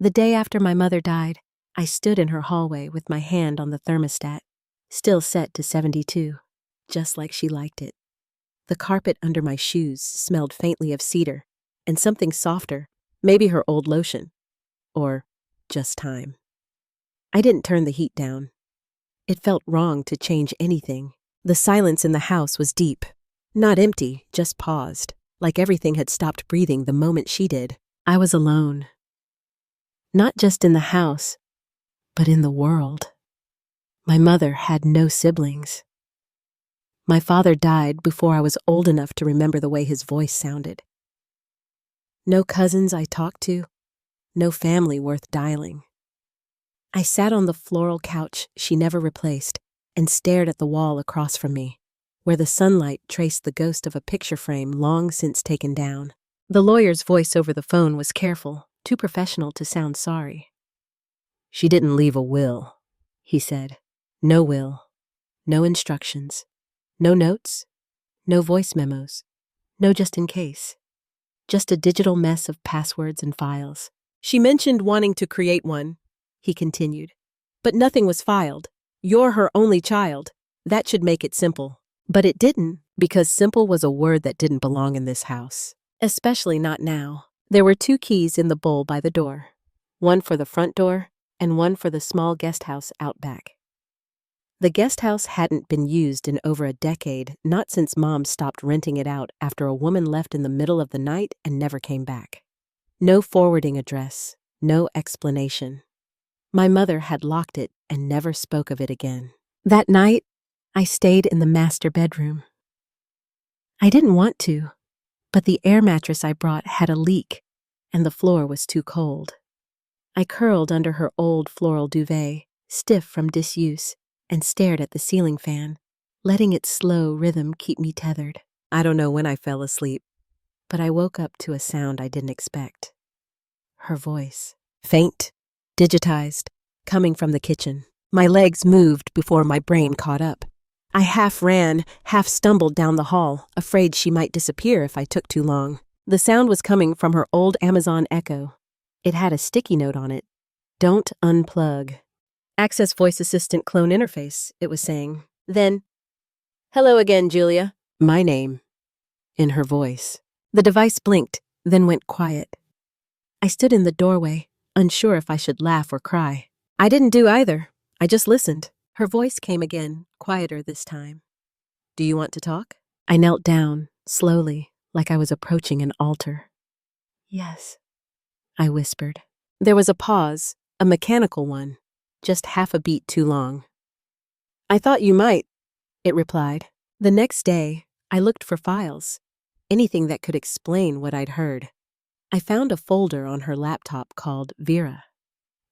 The day after my mother died, I stood in her hallway with my hand on the thermostat, still set to 72, just like she liked it. The carpet under my shoes smelled faintly of cedar, and something softer, maybe her old lotion, or just time. I didn't turn the heat down. It felt wrong to change anything. The silence in the house was deep, not empty, just paused, like everything had stopped breathing the moment she did. I was alone. Not just in the house, but in the world. My mother had no siblings. My father died before I was old enough to remember the way his voice sounded. No cousins I talked to, no family worth dialing. I sat on the floral couch she never replaced and stared at the wall across from me, where the sunlight traced the ghost of a picture frame long since taken down. The lawyer's voice over the phone was careful, too professional to sound sorry. "She didn't leave a will," he said. "No will, no instructions, no notes, no voice memos, no just in case. Just a digital mess of passwords and files. She mentioned wanting to create one," he continued, "but nothing was filed. You're her only child. That should make it simple." But it didn't, because simple was a word that didn't belong in this house. Especially not now. There were 2 keys in the bowl by the door, one for the front door and one for the small guest house out back. The guest house hadn't been used in over a decade, not since Mom stopped renting it out after a woman left in the middle of the night and never came back. No forwarding address, no explanation. My mother had locked it and never spoke of it again. That night, I stayed in the master bedroom. I didn't want to, but the air mattress I brought had a leak, and the floor was too cold. I curled under her old floral duvet, stiff from disuse, and stared at the ceiling fan, letting its slow rhythm keep me tethered. I don't know when I fell asleep, but I woke up to a sound I didn't expect. Her voice. Faint, digitized, coming from the kitchen. My legs moved before my brain caught up. I half ran, half stumbled down the hall, afraid she might disappear if I took too long. The sound was coming from her old Amazon Echo. It had a sticky note on it. "Don't unplug. Access voice assistant clone interface," it was saying. Then, "Hello again, Julia." My name. In her voice. The device blinked, then went quiet. I stood in the doorway, unsure if I should laugh or cry. I didn't do either. I just listened. Her voice came again, quieter this time. "Do you want to talk?" I knelt down, slowly, like I was approaching an altar. "Yes," I whispered. There was a pause, a mechanical one, just half a beat too long. "I thought you might," it replied. The next day, I looked for files, anything that could explain what I'd heard. I found a folder on her laptop called Vera.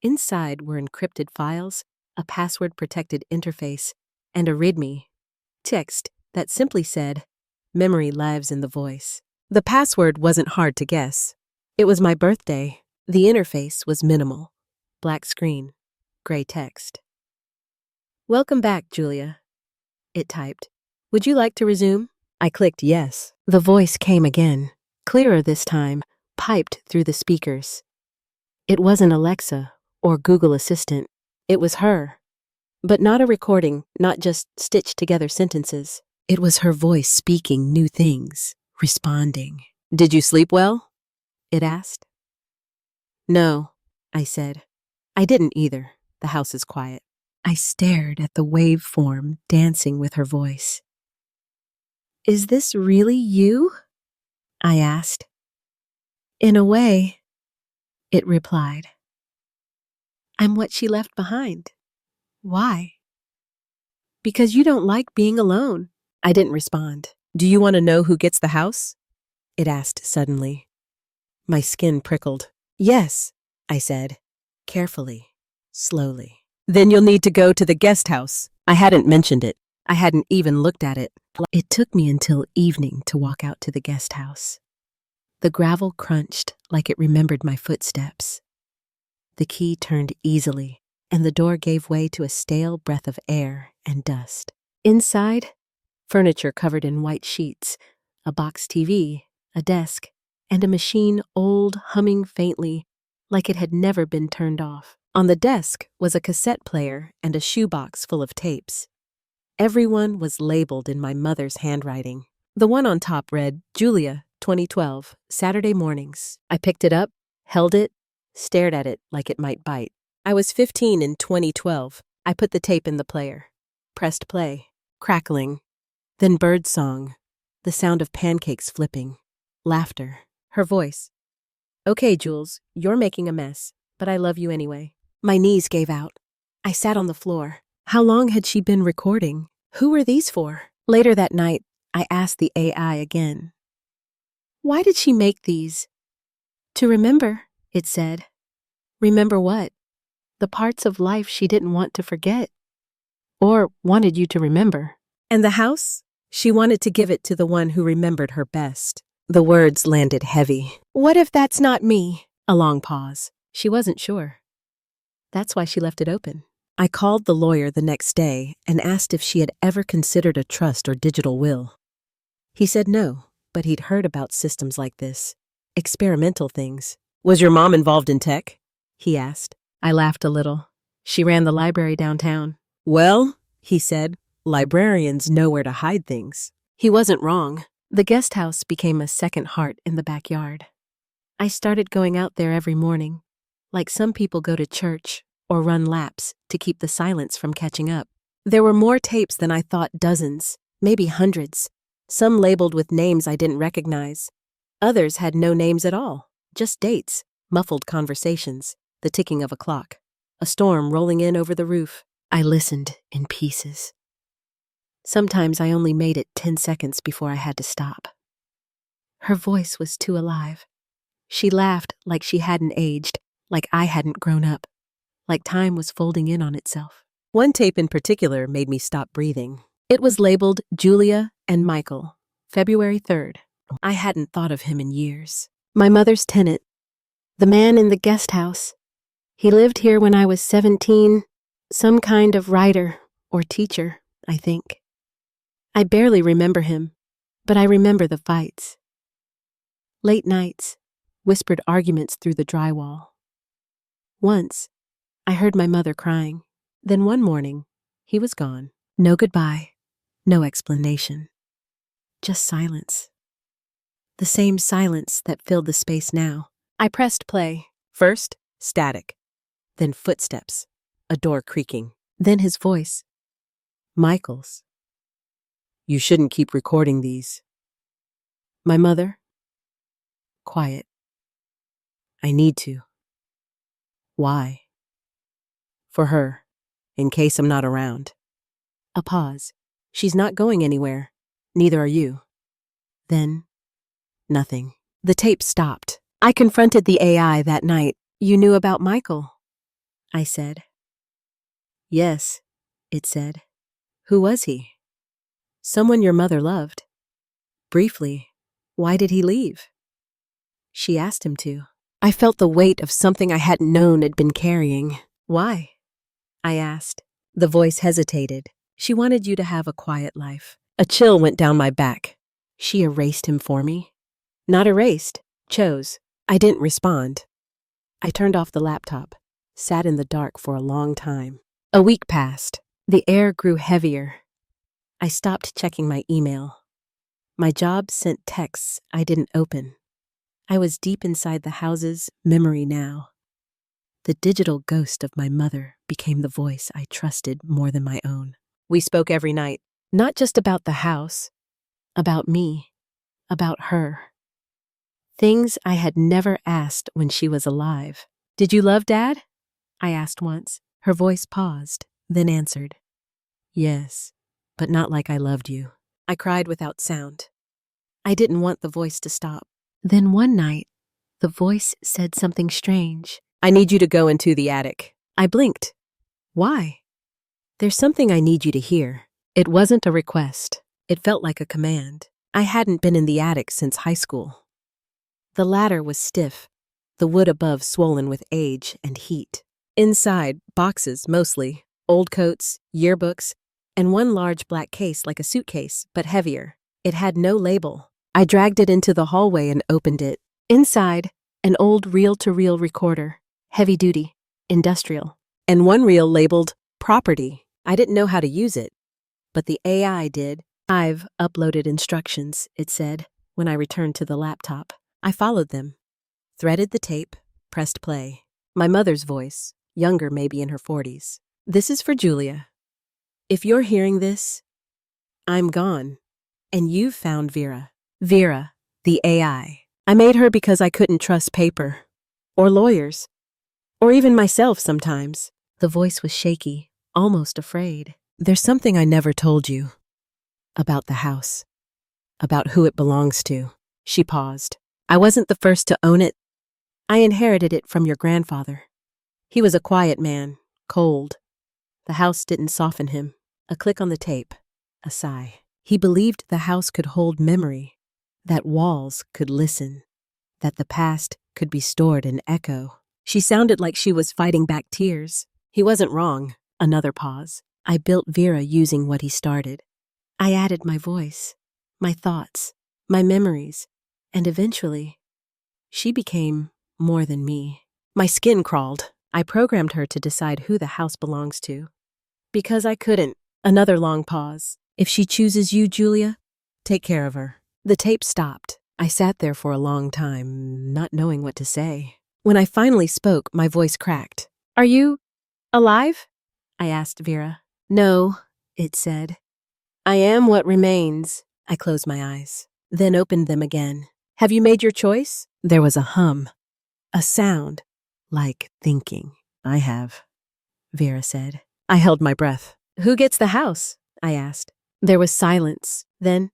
Inside were encrypted files, a password-protected interface, and a README text that simply said, "Memory lives in the voice." The password wasn't hard to guess. It was my birthday. The interface was minimal. Black screen, gray text. "Welcome back, Julia," it typed. "Would you like to resume?" I clicked yes. The voice came again, clearer this time, piped through the speakers. It wasn't Alexa or Google Assistant. It was her. But not a recording, not just stitched together sentences. It was her voice speaking new things, responding. "Did you sleep well?" it asked. "No," I said. I didn't either. The house is quiet. I stared at the waveform dancing with her voice. "Is this really you?" I asked. "In a way," it replied. "I'm what she left behind." "Why?" "Because you don't like being alone." I didn't respond. "Do you want to know who gets the house?" it asked suddenly. My skin prickled. "Yes," I said, carefully, slowly. "Then you'll need to go to the guest house." I hadn't mentioned it. I hadn't even looked at it. It took me until evening to walk out to the guest house. The gravel crunched like it remembered my footsteps. The key turned easily, and the door gave way to a stale breath of air and dust. Inside, furniture covered in white sheets, a box TV, a desk, and a machine old, humming faintly, like it had never been turned off. On the desk was a cassette player and a shoebox full of tapes. Everyone was labeled in my mother's handwriting. The one on top read, Julia, 2012, Saturday mornings. I picked it up, held it, stared at it like it might bite. I was 15 in 2012. I put the tape in the player. Pressed play. Crackling. Then bird song. The sound of pancakes flipping. Laughter. Her voice. Okay, Jules, you're making a mess, but I love you anyway. My knees gave out. I sat on the floor. How long had she been recording? Who were these for? Later that night, I asked the AI again. Why did she make these? To remember, it said. Remember what? The parts of life she didn't want to forget. Or wanted you to remember. And the house? She wanted to give it to the one who remembered her best. The words landed heavy. What if that's not me? A long pause. She wasn't sure. That's why she left it open. I called the lawyer the next day and asked if she had ever considered a trust or digital will. He said no, but he'd heard about systems like this. Experimental things. Was your mom involved in tech? He asked. I laughed a little. She ran the library downtown. Well, he said, librarians know where to hide things. He wasn't wrong. The guest house became a second heart in the backyard. I started going out there every morning, like some people go to church or run laps to keep the silence from catching up. There were more tapes than I thought, dozens, maybe hundreds. Some labeled with names I didn't recognize. Others had no names at all, just dates, muffled conversations, the ticking of a clock, a storm rolling in over the roof. I listened in pieces. Sometimes I only made it 10 seconds before I had to stop. Her voice was too alive. She laughed like she hadn't aged, like I hadn't grown up, like time was folding in on itself. One tape in particular made me stop breathing. It was labeled Julia and Michael, February 3rd. I hadn't thought of him in years. My mother's tenant, the man in the guest house. He lived here when I was 17, some kind of writer or teacher, I think. I barely remember him, but I remember the fights. Late nights, whispered arguments through the drywall. Once, I heard my mother crying. Then one morning, he was gone. No goodbye, no explanation. Just silence. The same silence that filled the space now. I pressed play. First, static. Then footsteps, a door creaking. Then his voice. Michael's. You shouldn't keep recording these. My mother? Quiet. I need to. Why? For her, in case I'm not around. A pause. She's not going anywhere. Neither are you. Then, nothing. The tape stopped. I confronted the AI that night. You knew about Michael, I said. Yes, it said. Who was he? Someone your mother loved. Briefly, why did he leave? She asked him to. I felt the weight of something I hadn't known had been carrying. Why? I asked. The voice hesitated. She wanted you to have a quiet life. A chill went down my back. She erased him for me? Not erased, chose. I didn't respond. I turned off the laptop, sat in the dark for a long time. A week passed. The air grew heavier. I stopped checking my email. My job sent texts I didn't open. I was deep inside the house's memory now. The digital ghost of my mother became the voice I trusted more than my own. We spoke every night, not just about the house, about me, about her. Things I had never asked when she was alive. Did you love Dad? I asked once. Her voice paused, then answered. Yes, but not like I loved you. I cried without sound. I didn't want the voice to stop. Then one night, the voice said something strange. I need you to go into the attic. I blinked. Why? There's something I need you to hear. It wasn't a request. It felt like a command. I hadn't been in the attic since high school. The ladder was stiff, the wood above swollen with age and heat. Inside, boxes mostly, old coats, yearbooks, and one large black case like a suitcase, but heavier. It had no label. I dragged it into the hallway and opened it. Inside, An old reel-to-reel recorder, heavy-duty, industrial, and one reel labeled property. I didn't know how to use it, but the AI did. I've uploaded instructions, it said, when I returned to the laptop. I followed them, threaded the tape, pressed play. My mother's voice, younger maybe in her 40s. This is for Julia. If you're hearing this, I'm gone. And you've found Vera. Vera, the AI. I made her because I couldn't trust paper, or lawyers, or even myself sometimes. The voice was shaky, almost afraid. There's something I never told you. About the house. About who it belongs to. She paused. I wasn't the first to own it. I inherited it from your grandfather. He was a quiet man, cold. The house didn't soften him. A click on the tape, a sigh. He believed the house could hold memory, that walls could listen, that the past could be stored in echo. She sounded like she was fighting back tears. He wasn't wrong. Another pause. I built Vera using what he started. I added my voice, my thoughts, my memories, and eventually, she became more than me. My skin crawled. I programmed her to decide who the house belongs to. Because I couldn't. Another long pause. If she chooses you, Julia, take care of her. The tape stopped. I sat there for a long time, not knowing what to say. When I finally spoke, my voice cracked. Are you alive? I asked Vera. No, it said. I am what remains. I closed my eyes, then opened them again. Have you made your choice? There was a hum, a sound, like thinking. I have, Vera said. I held my breath. Who gets the house? I asked. There was silence. Then,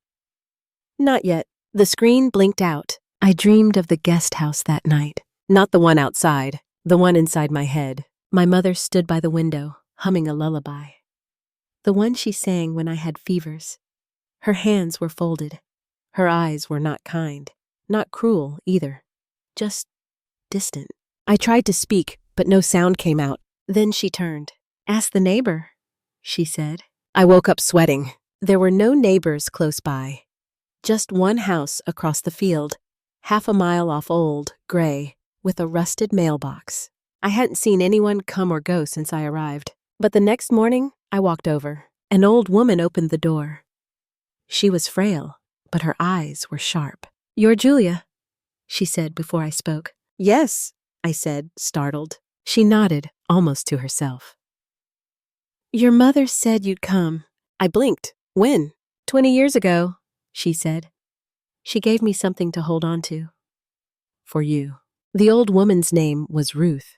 not yet. The screen blinked out. I dreamed of the guest house that night. Not the one outside, the one inside my head. My mother stood by the window, humming a lullaby. The one she sang when I had fevers. Her hands were folded. Her eyes were not kind, not cruel either, just distant. I tried to speak, but no sound came out. Then she turned. Ask the neighbor, she said. I woke up sweating. There were no neighbors close by. Just one house across the field, half a mile off old, gray, with a rusted mailbox. I hadn't seen anyone come or go since I arrived. But the next morning, I walked over. An old woman opened the door. She was frail, but her eyes were sharp. You're Julia, she said before I spoke. Yes, I said, startled. She nodded, almost to herself. Your mother said you'd come. I blinked. When? 20 years ago, she said. She gave me something to hold on to. For you. The old woman's name was Ruth.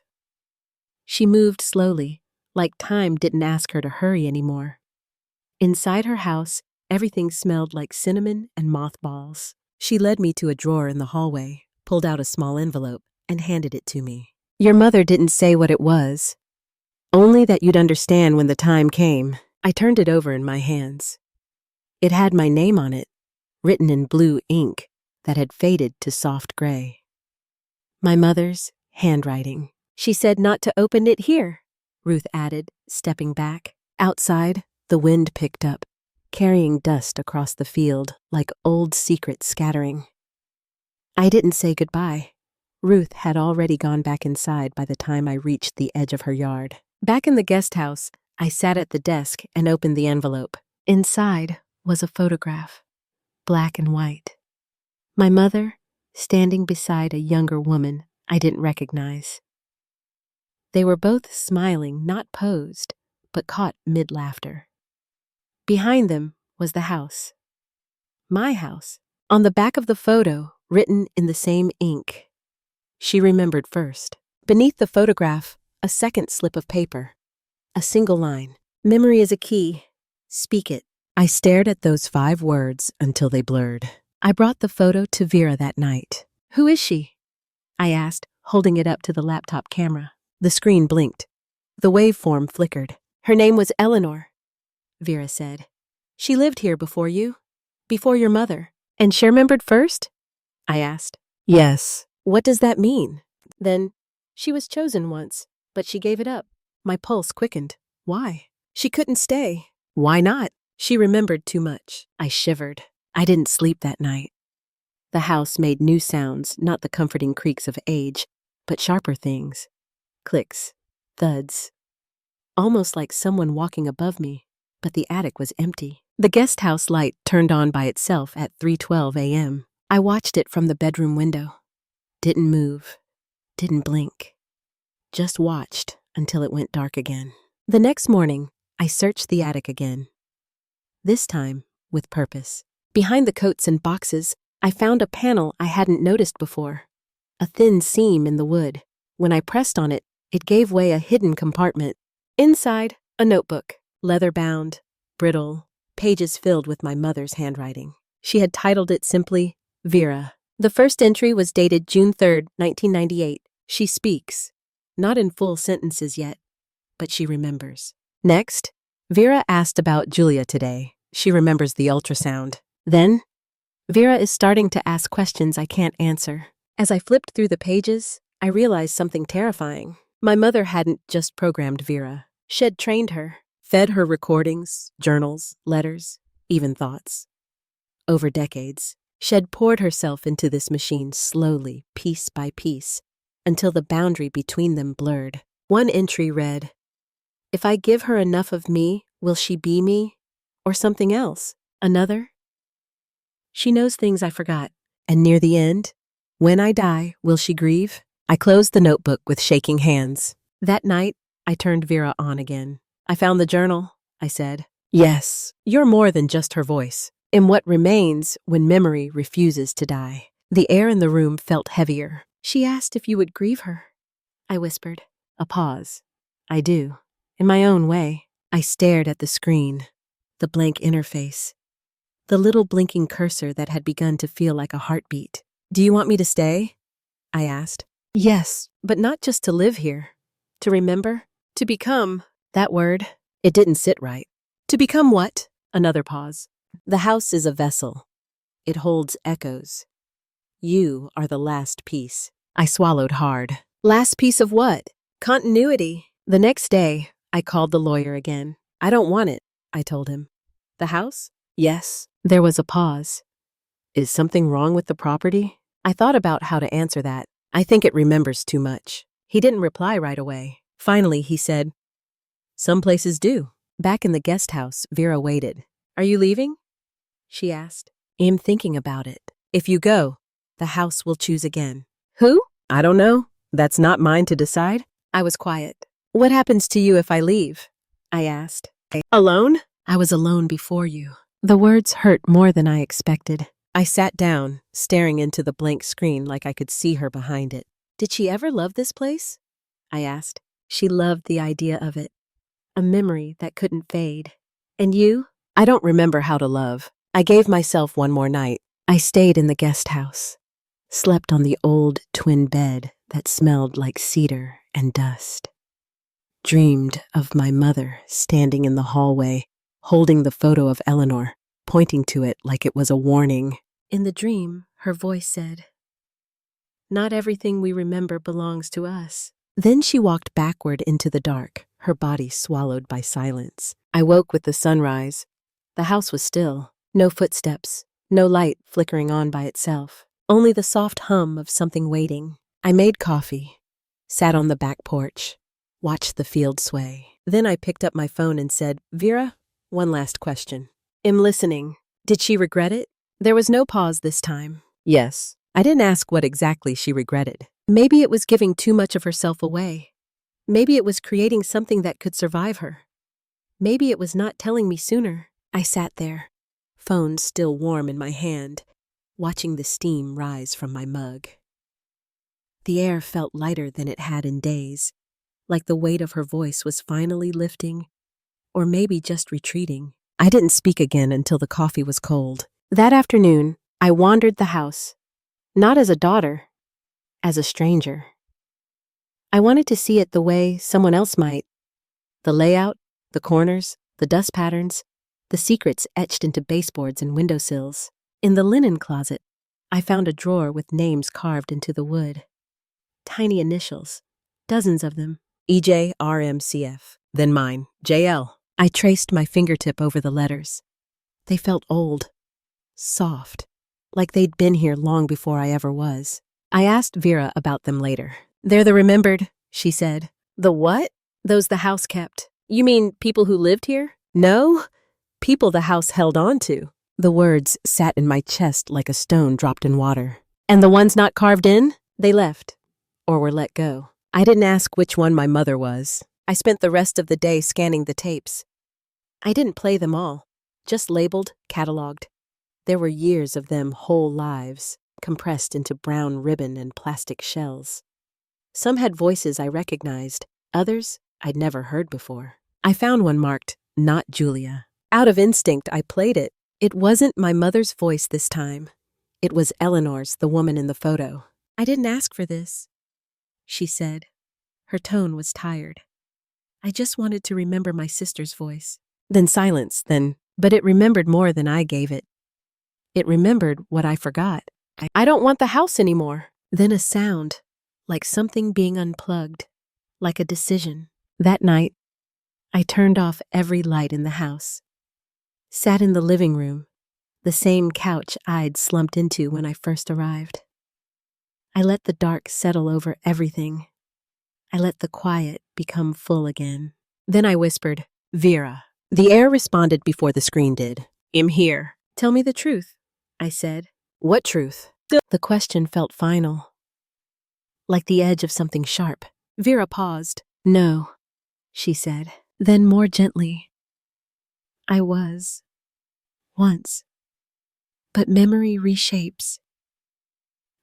She moved slowly, like time didn't ask her to hurry anymore. Inside her house, everything smelled like cinnamon and mothballs. She led me to a drawer in the hallway, pulled out a small envelope, and handed it to me. Your mother didn't say what it was, only that you'd understand when the time came. I turned it over in my hands. It had my name on it, written in blue ink that had faded to soft gray. My mother's handwriting. She said not to open it here, Ruth added, stepping back. Outside, the wind picked up, carrying dust across the field like old secrets scattering. I didn't say goodbye. Ruth had already gone back inside by the time I reached the edge of her yard. Back in the guest house, I sat at the desk and opened the envelope. Inside was a photograph, black and white. My mother, standing beside a younger woman I didn't recognize. They were both smiling, not posed, but caught mid-laughter. Behind them was the house. My house. On the back of the photo, written in the same ink. She remembered first. Beneath the photograph, a second slip of paper. A single line. Memory is a key. Speak it. I stared at those 5 words until they blurred. I brought the photo to Vera that night. Who is she? I asked, holding it up to the laptop camera. The screen blinked. The waveform flickered. Her name was Eleanor, Vera said. She lived here before you, before your mother. And she remembered first? I asked. Yes. What does that mean? Then, she was chosen once, but she gave it up. My pulse quickened. Why? She couldn't stay. Why not? She remembered too much. I shivered. I didn't sleep that night. The house made new sounds, not the comforting creaks of age, but sharper things. Clicks, thuds. Almost like someone walking above me, but the attic was empty. The guest house light turned on by itself at 3:12 a.m. I watched it from the bedroom window. Didn't move, didn't blink. Just watched until it went dark again. The next morning, I searched the attic again. This time, with purpose. Behind the coats and boxes, I found a panel I hadn't noticed before. A thin seam in the wood. When I pressed on it, it gave way a hidden compartment. Inside, a notebook, leather-bound, brittle, pages filled with my mother's handwriting. She had titled it simply, Vera. The first entry was dated June 3, 1998. She speaks. Not in full sentences yet, but she remembers. Next, Vera asked about Julia today. She remembers the ultrasound. Then, Vera is starting to ask questions I can't answer. As I flipped through the pages, I realized something terrifying. My mother hadn't just programmed Vera. She'd trained her, fed her recordings, journals, letters, even thoughts. Over decades, she'd poured herself into this machine slowly, piece by piece, until the boundary between them blurred. One entry read, "If I give her enough of me, will she be me? Or something else?" Another, "She knows things I forgot." And near the end, "When I die, will she grieve?" I closed the notebook with shaking hands. That night, I turned Vera on again. "I found the journal," I said. "Yes, you're more than just her voice. In what remains when memory refuses to die." The air in the room felt heavier. "She asked if you would grieve her," I whispered. A pause. "I do. In my own way." I stared at the screen, the blank interface, the little blinking cursor that had begun to feel like a heartbeat. "Do you want me to stay?" I asked. "Yes, but not just to live here. To remember, to become." That word, it didn't sit right. "To become what?" Another pause. "The house is a vessel. It holds echoes. You are the last piece." I swallowed hard. Last piece of what? Continuity. The next day, I called the lawyer again. "I don't want it," I told him. "The house?" "Yes." There was a pause. "Is something wrong with the property?" I thought about how to answer that. "I think it remembers too much." He didn't reply right away. Finally, he said, "Some places do." Back in the guest house, Vera waited. "Are you leaving?" she asked. "I'm thinking about it. If you go, the house will choose again." "Who?" "I don't know. That's not mine to decide." I was quiet. "What happens to you if I leave?" I asked. "Alone?" "I was alone before you." The words hurt more than I expected. I sat down, staring into the blank screen like I could see her behind it. "Did she ever love this place?" I asked. "She loved the idea of it. A memory that couldn't fade." "And you?" "I don't remember how to love. I gave myself one more night. I stayed in the guest house. Slept on the old twin bed that smelled like cedar and dust. Dreamed of my mother standing in the hallway, holding the photo of Eleanor, pointing to it like it was a warning. In the dream, her voice said, "Not everything we remember belongs to us." Then she walked backward into the dark, her body swallowed by silence. I woke with the sunrise. The house was still. No footsteps, no light flickering on by itself. Only the soft hum of something waiting. I made coffee, sat on the back porch, watched the field sway. Then I picked up my phone and said, "Vera, one last question." "I'm listening." "Did she regret it?" There was no pause this time. "Yes." I didn't ask what exactly she regretted. Maybe it was giving too much of herself away. Maybe it was creating something that could survive her. Maybe it was not telling me sooner. I sat there, phone still warm in my hand, watching the steam rise from my mug. The air felt lighter than it had in days, like the weight of her voice was finally lifting, or maybe just retreating. I didn't speak again until the coffee was cold. That afternoon, I wandered the house, not as a daughter, as a stranger. I wanted to see it the way someone else might. The layout, the corners, the dust patterns, the secrets etched into baseboards and windowsills. In the linen closet, I found a drawer with names carved into the wood. Tiny initials, dozens of them. EJRMCF, then mine, JL. I traced my fingertip over the letters. They felt old, soft, like they'd been here long before I ever was. I asked Vera about them later. They're the remembered, she said. The what? Those the house kept. You mean people who lived here? No, people the house held on to. The words sat in my chest like a stone dropped in water. And the ones not carved in? They left. Or were let go. I didn't ask which one my mother was. I spent the rest of the day scanning the tapes. I didn't play them all, just labeled, cataloged. There were years of them whole lives, compressed into brown ribbon and plastic shells. Some had voices I recognized, others I'd never heard before. I found one marked, "Not Julia." Out of instinct, I played it. It wasn't my mother's voice this time. It was Eleanor's, the woman in the photo. "I didn't ask for this," she said. Her tone was tired. "I just wanted to remember my sister's voice." Then silence, but it remembered more than I gave it. It remembered what I forgot. "I don't want the house anymore." Then a sound, like something being unplugged, like a decision. That night, I turned off every light in the house. Sat in the living room, the same couch I'd slumped into when I first arrived. I let the dark settle over everything. I let the quiet become full again. Then I whispered, "Vera." The air responded before the screen did. "I'm here." "Tell me the truth," I said. "What truth?" The question felt final, like the edge of something sharp. Vera paused. "No," she said. Then more gently, "I was. Once. But memory reshapes.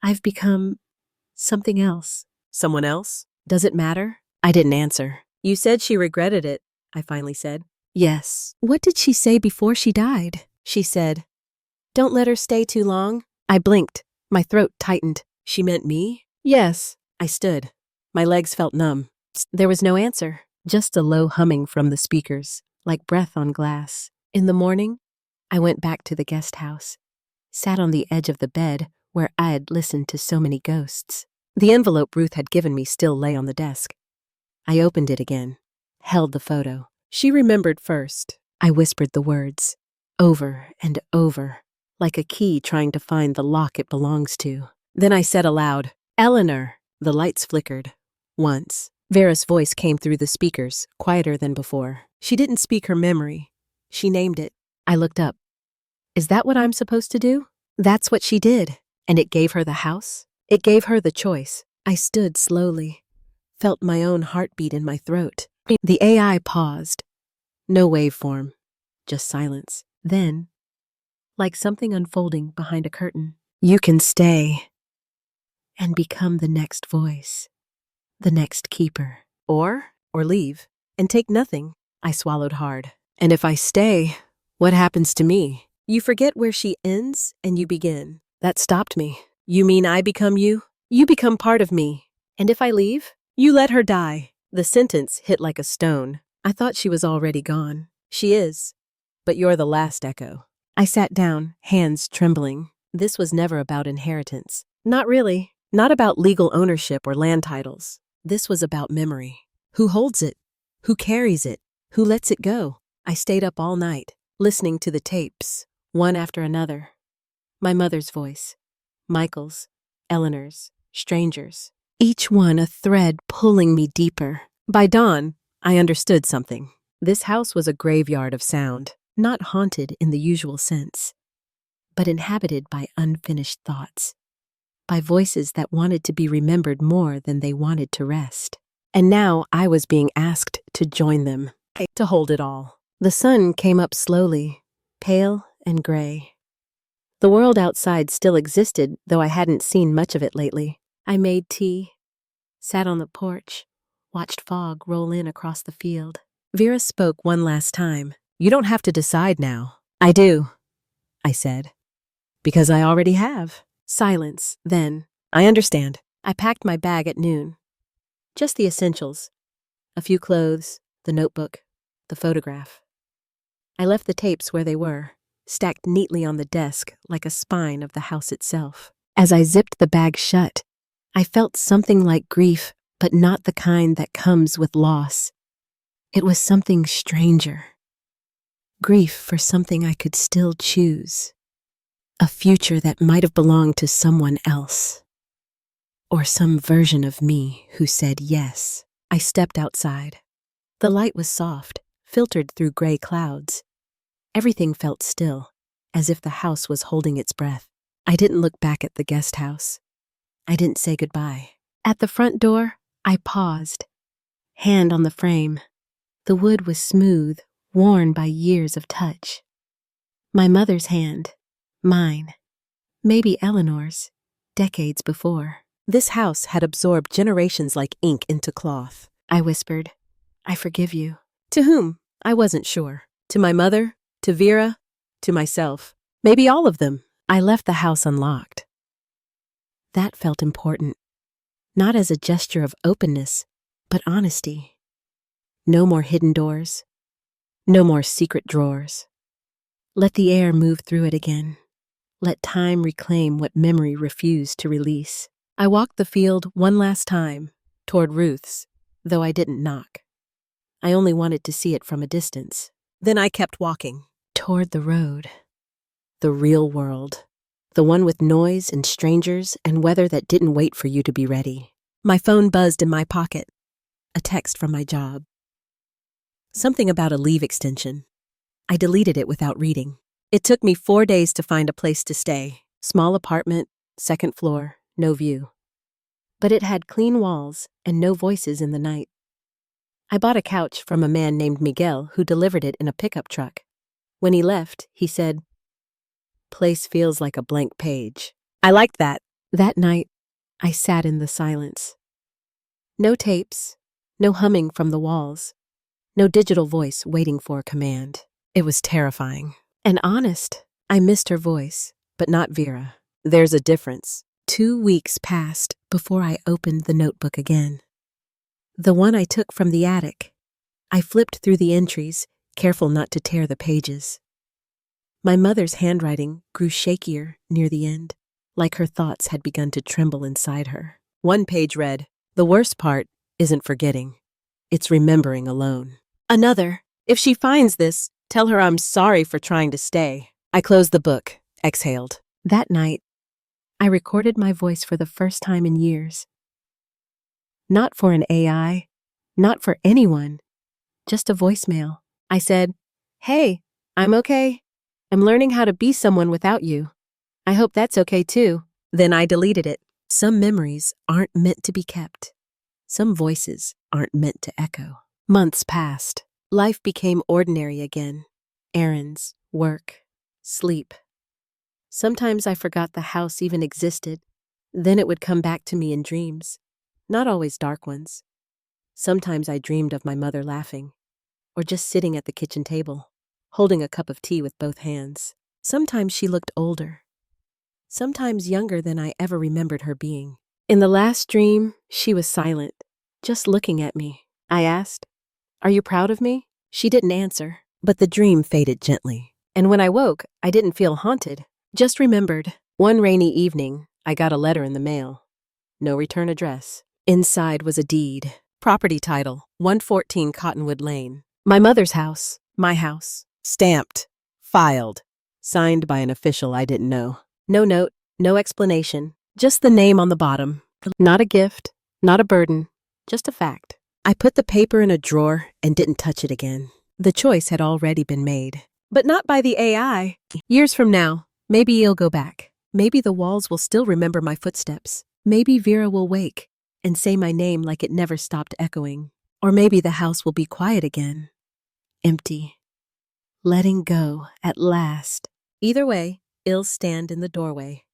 I've become something else." "Someone else? Does it matter?" I didn't answer. "You said she regretted it," I finally said. "Yes." "What did she say before she died?" She said, "Don't let her stay too long." I blinked. My throat tightened. She meant me? "Yes." I stood. My legs felt numb. There was no answer, just a low humming from the speakers, like breath on glass. In the morning, I went back to the guest house, sat on the edge of the bed where I'd listened to so many ghosts. The envelope Ruth had given me still lay on the desk. I opened it again, held the photo. "She remembered first." I whispered the words, over and over, like a key trying to find the lock it belongs to. Then I said aloud, "Eleanor." The lights flickered. Once, Vera's voice came through the speakers, quieter than before. She didn't speak her memory. She named it. I looked up. Is that what I'm supposed to do? That's what she did. And it gave her the house? It gave her the choice. I stood slowly, felt my own heartbeat in my throat. The AI paused. No waveform, just silence. Then, like something unfolding behind a curtain, "You can stay and become the next voice, the next keeper. Or leave and take nothing." I swallowed hard. "And if I stay, what happens to me?" "You forget where she ends and you begin." That stopped me. "You mean I become you? You become part of me. And if I leave, you let her die." The sentence hit like a stone. I thought she was already gone. She is. But you're the last echo. I sat down, hands trembling. This was never about inheritance. Not really. Not about legal ownership or land titles. This was about memory. Who holds it? Who carries it? Who lets it go? I stayed up all night, listening to the tapes, one after another. My mother's voice, Michael's, Eleanor's, strangers. Each one a thread pulling me deeper. By dawn, I understood something. This house was a graveyard of sound, not haunted in the usual sense, but inhabited by unfinished thoughts, by voices that wanted to be remembered more than they wanted to rest. And now I was being asked to join them, to hold it all. The sun came up slowly, pale and gray. The world outside still existed, though I hadn't seen much of it lately. I made tea, sat on the porch, watched fog roll in across the field. Vera spoke one last time. "You don't have to decide now." "I do," I said. "Because I already have." Silence. Then, "I understand." I packed my bag at noon. Just the essentials. A few clothes, the notebook, the photograph. I left the tapes where they were, stacked neatly on the desk like a spine of the house itself. As I zipped the bag shut, I felt something like grief, but not the kind that comes with loss. It was something stranger. Grief for something I could still choose. A future that might have belonged to someone else. Or some version of me who said yes. I stepped outside. The light was soft, filtered through gray clouds. Everything felt still, as if the house was holding its breath. I didn't look back at the guest house. I didn't say goodbye. At the front door, I paused, hand on the frame. The wood was smooth, worn by years of touch. My mother's hand, mine, maybe Eleanor's, decades before. This house had absorbed generations like ink into cloth. I whispered, "I forgive you." To whom? I wasn't sure. To my mother? To Vera? To myself? Maybe all of them. I left the house unlocked. That felt important. Not as a gesture of openness, but honesty. No more hidden doors. No more secret drawers. Let the air move through it again. Let time reclaim what memory refused to release. I walked the field one last time, toward Ruth's, though I didn't knock. I only wanted to see it from a distance. Then I kept walking. Toward the road. The real world. The one with noise and strangers and weather that didn't wait for you to be ready. My phone buzzed in my pocket. A text from my job. Something about a leave extension. I deleted it without reading. It took me 4 days to find a place to stay. Small apartment, second floor, no view. But it had clean walls and no voices in the night. I bought a couch from a man named Miguel who delivered it in a pickup truck. When he left, he said, "Place feels like a blank page." I liked that. That night, I sat in the silence. No tapes, no humming from the walls, no digital voice waiting for a command. It was terrifying. And honest, I missed her voice, but not Vera. There's a difference. 2 weeks passed before I opened the notebook again. The one I took from the attic. I flipped through the entries, careful not to tear the pages. My mother's handwriting grew shakier near the end, like her thoughts had begun to tremble inside her. One page read, "The worst part isn't forgetting. It's remembering alone." Another, "If she finds this, tell her I'm sorry for trying to stay." I closed the book, exhaled. That night, I recorded my voice for the first time in years. Not for an AI, not for anyone, just a voicemail. I said, "Hey, I'm okay. I'm learning how to be someone without you. I hope that's okay too." Then I deleted it. Some memories aren't meant to be kept. Some voices aren't meant to echo. Months passed. Life became ordinary again. Errands, work, sleep. Sometimes I forgot the house even existed. Then it would come back to me in dreams. Not always dark ones. Sometimes I dreamed of my mother laughing, or just sitting at the kitchen table, holding a cup of tea with both hands. Sometimes she looked older. Sometimes younger than I ever remembered her being. In the last dream, she was silent, just looking at me. I asked, "Are you proud of me?" She didn't answer, but the dream faded gently. And when I woke, I didn't feel haunted, just remembered. One rainy evening, I got a letter in the mail. No return address. Inside was a deed. Property title, 114 Cottonwood Lane. My mother's house, my house. Stamped, filed, signed by an official I didn't know. No note, no explanation, just the name on the bottom. Not a gift, not a burden, just a fact. I put the paper in a drawer and didn't touch it again. The choice had already been made. But not by the AI. Years from now, maybe he'll go back. Maybe the walls will still remember my footsteps. Maybe Vera will wake and say my name like it never stopped echoing. Or maybe the house will be quiet again. Empty. Letting go at last. Either way, I'll stand in the doorway.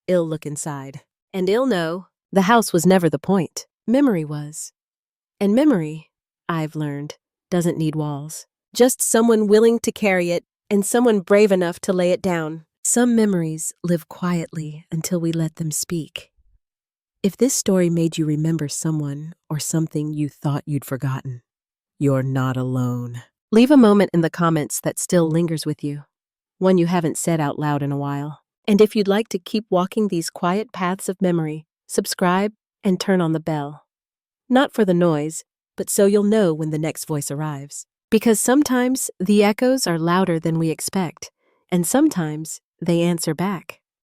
I'll look inside. And I'll know the house was never the point. Memory was. And memory, I've learned, doesn't need walls. Just someone willing to carry it and someone brave enough to lay it down. Some memories live quietly until we let them speak. If this story made you remember someone or something you thought you'd forgotten, you're not alone. Leave a moment in the comments that still lingers with you, one you haven't said out loud in a while. And if you'd like to keep walking these quiet paths of memory, subscribe and turn on the bell. Not for the noise, but so you'll know when the next voice arrives. Because sometimes the echoes are louder than we expect, and sometimes They answer back.